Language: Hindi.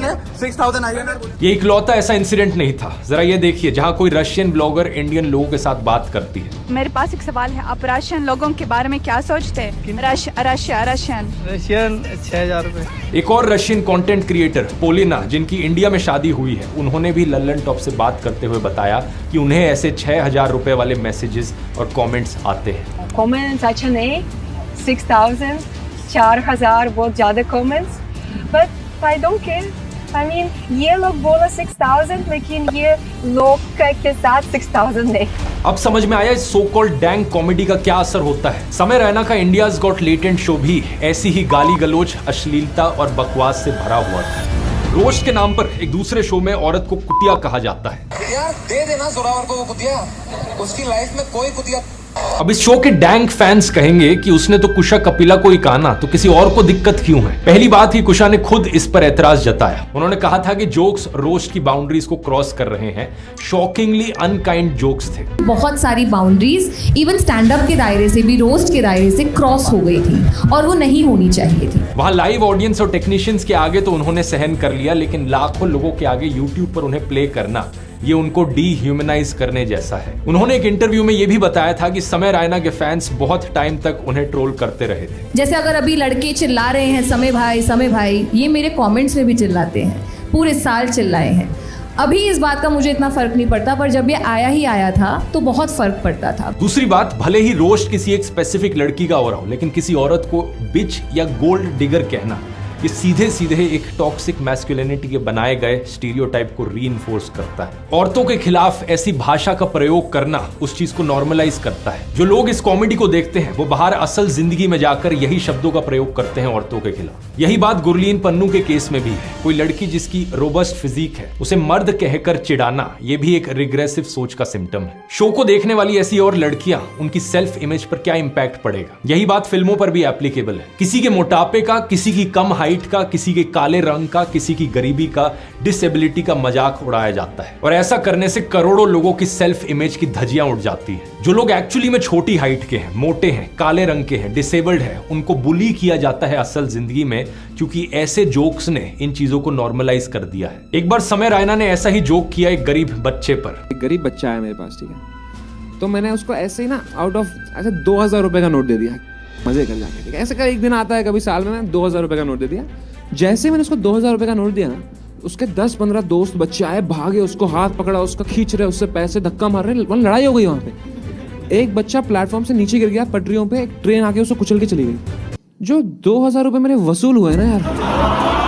ने 6,900। ये इकलौता ऐसा इंसिडेंट नहीं था। जरा ये देखिए, जहाँ कोई रशियन ब्लॉगर इंडियन लोगों के साथ बात करती है। मेरे पास एक सवाल है, आप रशियन लोगों के बारे में क्या सोचते हैं? रशियन 6,000 रुपये। एक और रशियन कंटेंट क्रिएटर पोलिना, जिनकी इंडिया में शादी हुई है, उन्होंने भी लल्लन टॉप से बात करते हुए बताया कि उन्हें ऐसे 6,000 रुपए वाले मैसेजेस और कमेंट्स आते हैं। कमेंट्स अच्छा नहीं, 6,000 4,000 बहुत ज्यादा comments, but I don't care. I mean ये लोग बोला 6,000, लेकिन ये लोग के साथ 6,000 नहीं। अब समझ में आया इस सो कॉल्ड डैंग कॉमेडी का क्या असर होता है। समय रैना का इंडियाज गॉट लेटेंट शो भी ऐसी ही गाली गलोच, अश्लीलता और बकवास से भरा हुआ था। रोस्ट के नाम पर एक दूसरे शो में औरत को कुतिया कहा जाता है। यार दे देना जोरावर को वो कुतिया, उसकी लाइफ में कोई कुतिया। अब इस शो के डैंग फैंस कहेंगे कि उसने तो कुशा कपिला को ही कहा ना, तो किसी और को दिक्कत क्यों है। पहली बात ही कुशा ने खुद इस पर एतराज जताया। उन्होंने कहा था कि जोक्स रोस्ट की बाउंड्रीज को क्रॉस कर रहे हैं। शॉकिंगली अनकाइंड जोक्स थे। बहुत सारी बाउंड्रीज इवन स्टैंड अप के दायरे से भी, रोस्ट के दायरे से क्रॉस हो गई थी और वो नहीं होनी चाहिए थी। वहां लाइव ऑडियंस और टेक्नीशियंस के आगे तो उन्होंने सहन कर लिया, लेकिन लाखों लोगों के आगे यूट्यूब पर उन्हें प्ले करना, ये उनको डीह्यूमनाइज करने जैसा है। उन्होंने एक इंटरव्यू में ये भी बताया था कि समय रैना के फैंस बहुत टाइम तक उन्हें ट्रोल करते रहे थे। जैसे अगर अभी लड़के चिल्ला रहे हैं समय भाई, ये मेरे कमेंट्स में भी चिल्लाते हैं, पूरे साल चिल्लाए हैं। अभी इस बात का मुझे इतना फर्क नहीं पड़ता, पर जब ये आया था तो बहुत फर्क पड़ता था। दूसरी बात, भले ही रोस्ट किसी एक स्पेसिफिक लड़की का हो रहा हो, लेकिन किसी औरत को बिच या गोल्ड डिगर कहना, ये सीधे सीधे एक टॉक्सिक मैस्कुलिनिटी के बनाए गए स्टीरियोटाइप को रीइंफोर्स करता है। औरतों के खिलाफ ऐसी भाषा का प्रयोग करना उस चीज को नॉर्मलाइज करता है। जो लोग इस कॉमेडी को देखते हैं वो बाहर असल जिंदगी में जाकर यही शब्दों का प्रयोग करते हैं औरतों के खिलाफ। यही बात गुरलीन पन्नू के केस में भी है। कोई लड़की जिसकी रोबस्ट फिजिक है, उसे मर्द कहकर चिढ़ाना, ये भी एक रिग्रेसिव सोच का सिम्टम है। शो को देखने वाली ऐसी और लड़कियां, उनकी सेल्फ इमेज पर क्या इंपैक्ट पड़ेगा। यही बात फिल्मों पर भी एप्लीकेबल है। किसी के मोटापे का, किसी की कम हाइट का, किसी के काले रंग का, किसी की गरीबी का, डिसेबिलिटी का मजाक उड़ाया जाता है, और ऐसा करने से करोड़ों लोगों की सेल्फ इमेज की धज्जियां उड़ जाती है। जो लोग एक्चुअली में छोटी हाइट के हैं, मोटे हैं, काले रंग के हैं, डिसेबल्ड हैं, उनको बुली किया जाता है असल जिंदगी में, क्योंकि ऐसे जोक्स ने इन चीजों को नॉर्मलाइज कर दिया है। एक बार समय रैना ने ऐसा ही जोक किया एक गरीब बच्चे पर। एक गरीब बच्चा है मेरे पास, ठीक है, तो मैंने उसको ऐसे ही ना आउट ऑफ ऐसे 2,000 रुपए का नोट दे दिया, मजे कर जाके, ठीक है। ऐसे का एक दिन आता है कभी साल में, मैंने 2,000 रुपए का नोट दे दिया। जैसे मैंने उसको 2,000 रुपए का नोट दिया ना, उसके 10-15 दोस्त बच्चे आए, भागे, उसको हाथ पकड़ा, उसका खींच रहे, उससे पैसे धक्का मार रहे, वहाँ लड़ाई हो गई। वहाँ पे एक बच्चा प्लेटफॉर्म से नीचे गिर गया, पटरियों पे एक ट्रेन आके उसको कुचल के चली गई। जो 2,000 रुपए मेरे वसूल हुए ना यार,